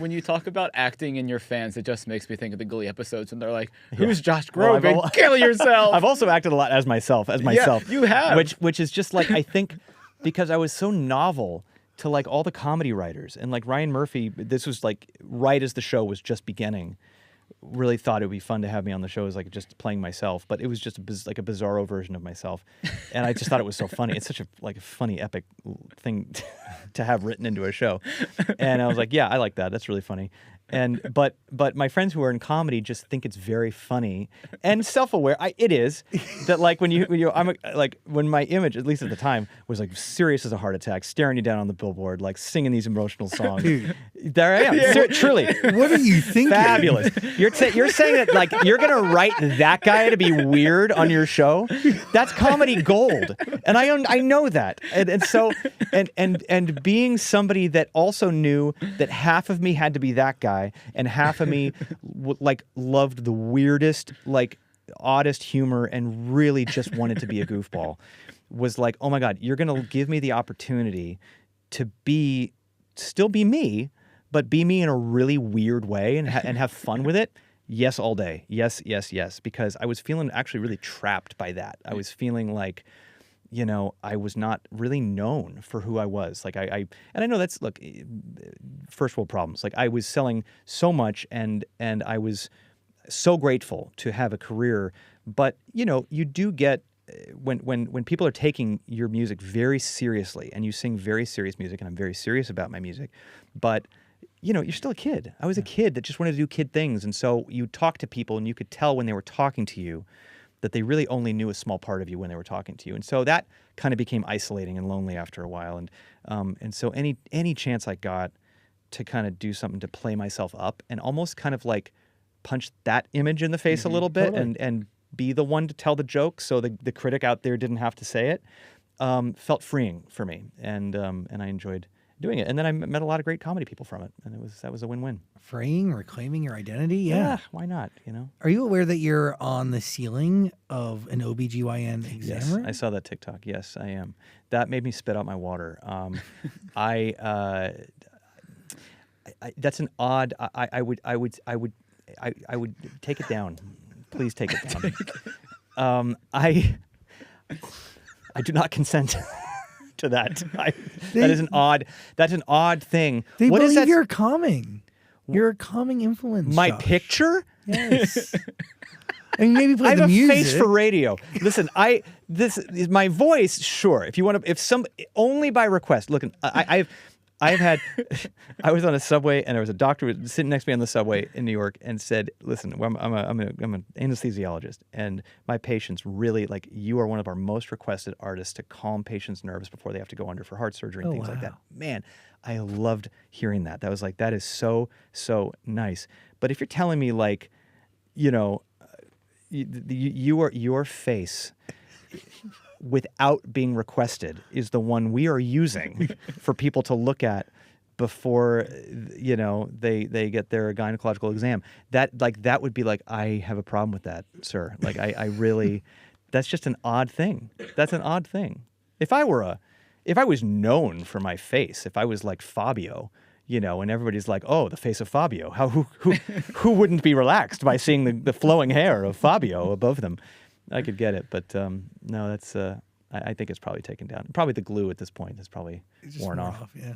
when you talk about acting in your fans, it just makes me think of the Glee episodes, and they're like, "Who's Josh Groban? Kill yourself!" I've also acted a lot as myself. Yeah, you have. which is just like, I think because I was so novel to like all the comedy writers, and like Ryan Murphy, this was like right as the show was just beginning. Really thought it would be fun to have me on the show as like just playing myself, but it was just like a bizarro version of myself, and I just thought it was so funny. It's such a like a funny, epic thing to have written into a show, and I was like, yeah, I like that. That's really funny. And but my friends who are in comedy just think it's very funny and self-aware. It is that like when my image, at least at the time, was like serious as a heart attack, staring you down on the billboard, like singing these emotional songs. Dude. There I am, truly. What are you thinking? Fabulous. You're saying that like you're gonna write that guy to be weird on your show? That's comedy gold, and I know that, and so and being somebody that also knew that half of me had to be that guy, and half of me like loved the weirdest, like oddest humor, and really just wanted to be a goofball. Was like, oh my God, you're gonna give me the opportunity to still be me, but be me in a really weird way and have fun with it. Yes, all day. Yes, yes, yes. Because I was feeling actually really trapped by that. I was feeling like, you know, I was not really known for who I was. Like and I know that's, look, first world problems. Like I was selling so much and I was so grateful to have a career. But, you know, you do get, when people are taking your music very seriously, and you sing very serious music, and I'm very serious about my music, but you know, you're still a kid. I was a kid that just wanted to do kid things. And so you talk to people and you could tell when they were talking to you that they really only knew a small part of you when they were talking to you. And so that kind of became isolating and lonely after a while. And so any chance I got to kind of do something to play myself up and almost kind of like punch that image in the face a little bit, totally. and be the one to tell the joke so the critic out there didn't have to say it, felt freeing for me. And I enjoyed doing it. And then I met a lot of great comedy people from it. And that was a win-win. Freeing, reclaiming your identity. Yeah, why not, you know? Are you aware that you're on the ceiling of an OBGYN exam Yes, room? I saw that TikTok. Yes, I am. That made me spit out my water. That's an odd. I would take it down. Please take it down. I do not consent to that. That is an odd. That's an odd thing. They What is believe that? you're calming. You're a calming influence. My Josh. picture? Yes. I mean, maybe play I have the a music. face for radio. Listen, this is my voice. Sure, if you want to, only by request. Look, I've had. I was on a subway, and there was a doctor sitting next to me on the subway in New York, and said, "Listen, I'm an anesthesiologist, and my patients really like you are one of our most requested artists to calm patients' nerves before they have to go under for heart surgery and things like that." Man, I loved hearing that. That was like, that is so nice. But if you're telling me like, you know, your face, without being requested, is the one we are using for people to look at before, you know, they get their gynecological exam. That would be like, I have a problem with that, sir. Like I really, that's just an odd thing. That's an odd thing. If I was known for my face, if I was like Fabio, you know, and everybody's like, "Oh, the face of Fabio." Who wouldn't be relaxed by seeing the flowing hair of Fabio above them? I could get it, but no, that's. I think it's probably taken down. Probably the glue at this point is probably worn off. Yeah.